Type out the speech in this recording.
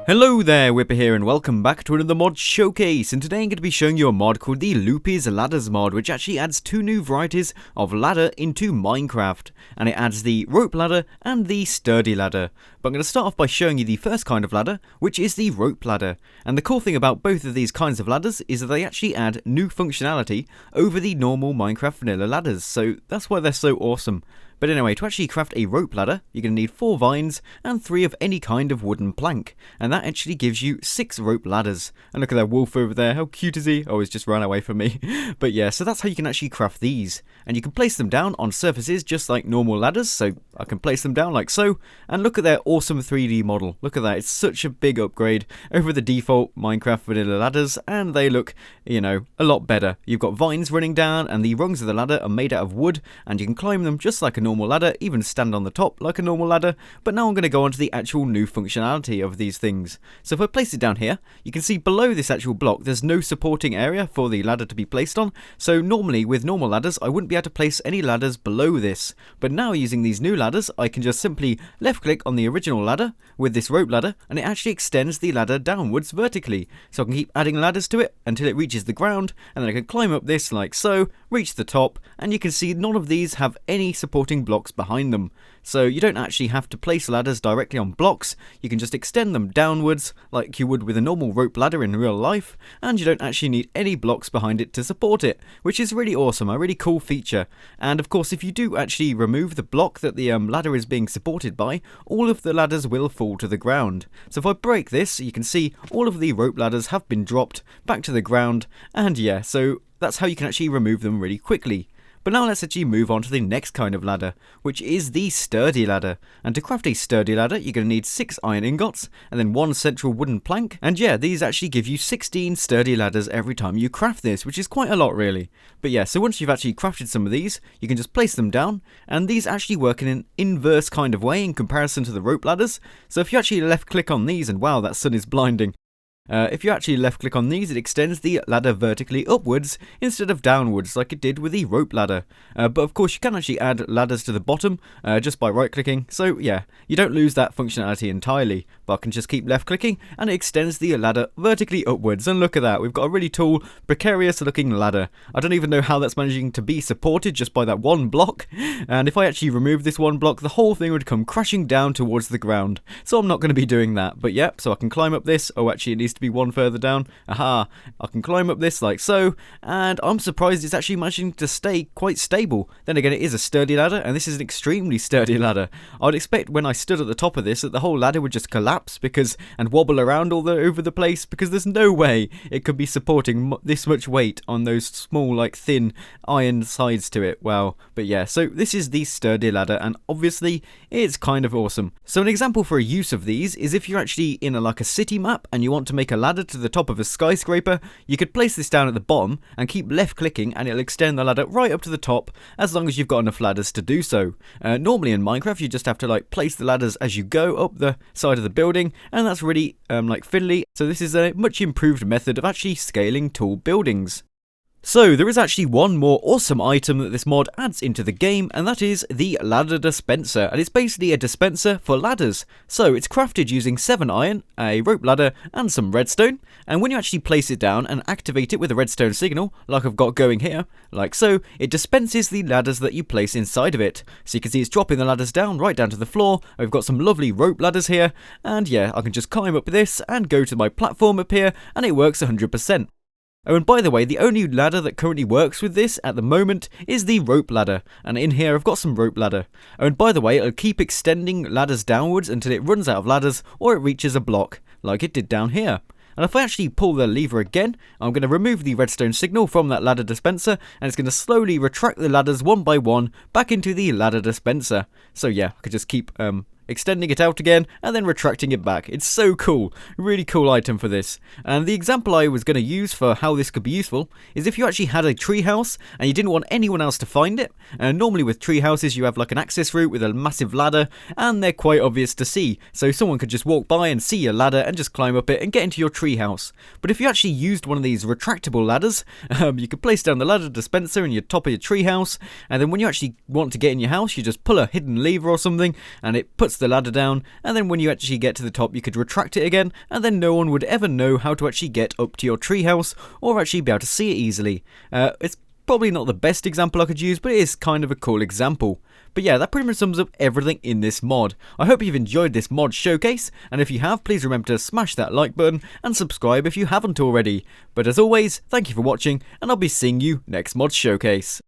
Hello there, Wipper here, and welcome back to another mod showcase. And today I'm going to be showing you a mod called the Loopy's Ladders mod, which actually adds two new varieties of ladder into Minecraft. And it adds the rope ladder and the sturdy ladder. But I'm going to start off by showing you the first kind of ladder, which is the rope ladder. And the cool thing about both of these kinds of ladders is that they actually add new functionality over the normal Minecraft vanilla ladders. So that's why they're so awesome. But anyway, to actually craft a rope ladder, you're going to need 4 vines and 3 of any kind of wooden plank. And that actually gives you 6 rope ladders. And look at that wolf over there, how cute is he? Oh, he's just run away from me. But yeah, so that's how you can actually craft these. And you can place them down on surfaces just like normal ladders. So I can place them down like so. And look at their awesome 3D model. Look at that, it's such a big upgrade over the default Minecraft vanilla ladders. And they look, you know, a lot better. You've got vines running down and the rungs of the ladder are made out of wood. And you can climb them just like a normal ladder, even stand on the top like a normal ladder. But now I'm going to go on to the actual new functionality of these things. So if I place it down here, you can see below this actual block there's no supporting area for the ladder to be placed on. So normally with normal ladders I wouldn't be able to place any ladders below this, but now using these new ladders I can just simply left click on the original ladder with this rope ladder and it actually extends the ladder downwards vertically. So I can keep adding ladders to it until it reaches the ground, and then I can climb up this like so, reach the top, and you can see none of these have any supporting blocks behind them. So you don't actually have to place ladders directly on blocks, you can just extend them downwards like you would with a normal rope ladder in real life, and you don't actually need any blocks behind it to support it, which is really awesome, a really cool feature. And of course if you do actually remove the block that the ladder is being supported by, all of the ladders will fall to the ground. So if I break this, you can see all of the rope ladders have been dropped back to the ground, and yeah, so that's how you can actually remove them really quickly. But now let's actually move on to the next kind of ladder, which is the sturdy ladder. And to craft a sturdy ladder, you're going to need 6 iron ingots, and then 1 central wooden plank. And yeah, these actually give you 16 sturdy ladders every time you craft this, which is quite a lot really. But yeah, so once you've actually crafted some of these, you can just place them down, and these actually work in an inverse kind of way in comparison to the rope ladders. So if you actually left click on these, and wow, that sun is blinding. If you actually left click on these, it extends the ladder vertically upwards instead of downwards like it did with the rope ladder. But of course you can actually add ladders to the bottom just by right clicking, so yeah, you don't lose that functionality entirely, but I can just keep left clicking and it extends the ladder vertically upwards. And look at that, we've got a really tall, precarious looking ladder. I don't even know how that's managing to be supported just by that one block, and if I actually remove this one block, the whole thing would come crashing down towards the ground, so I'm not going to be doing that. But yep, so I can climb up this. Oh, actually it needs to be one further down. Aha, I can climb up this like so, and I'm surprised it's actually managing to stay quite stable. Then again, it is a sturdy ladder, and this is an extremely sturdy ladder. I'd expect when I stood at the top of this that the whole ladder would just collapse and wobble around all over the place, because there's no way it could be supporting this much weight on those small, like thin iron sides to it. Wow. But yeah, so this is the sturdy ladder, and obviously it's kind of awesome. So an example for a use of these is if you're actually in like a city map and you want to make a ladder to the top of a skyscraper, you could place this down at the bottom and keep left clicking and it'll extend the ladder right up to the top, as long as you've got enough ladders to do so. Normally in Minecraft you just have to like place the ladders as you go up the side of the building, and that's really like fiddly. So this is a much improved method of actually scaling tall buildings. So there is actually one more awesome item that this mod adds into the game, and that is the ladder dispenser, and it's basically a dispenser for ladders. So it's crafted using 7 iron, a rope ladder and some redstone, and when you actually place it down and activate it with a redstone signal, like I've got going here, like so, it dispenses the ladders that you place inside of it. So you can see it's dropping the ladders down right down to the floor. We've got some lovely rope ladders here, and yeah, I can just climb up this and go to my platform up here, and it works 100%. Oh, and by the way, the only ladder that currently works with this at the moment is the rope ladder, and in here I've got some rope ladder. Oh, and by the way, it'll keep extending ladders downwards until it runs out of ladders or it reaches a block, like it did down here. And if I actually pull the lever again, I'm going to remove the redstone signal from that ladder dispenser, and it's going to slowly retract the ladders one by one back into the ladder dispenser. So yeah, I could just keep extending it out again and then retracting it back. It's so cool, really cool item for this. And the example I was going to use for how this could be useful is if you actually had a treehouse and you didn't want anyone else to find it. And normally with tree houses you have like an access route with a massive ladder, and they're quite obvious to see, so someone could just walk by and see your ladder and just climb up it and get into your tree house. But if you actually used one of these retractable ladders, you could place down the ladder dispenser in your top of your tree house, and then when you actually want to get in your house you just pull a hidden lever or something and it puts the ladder down, and then when you actually get to the top you could retract it again, and then no one would ever know how to actually get up to your treehouse or actually be able to see it easily. It's probably not the best example I could use, but it is kind of a cool example. But yeah, that pretty much sums up everything in this mod. I hope you've enjoyed this mod showcase, and if you have, please remember to smash that like button and subscribe if you haven't already. But as always, thank you for watching, and I'll be seeing you next mod showcase.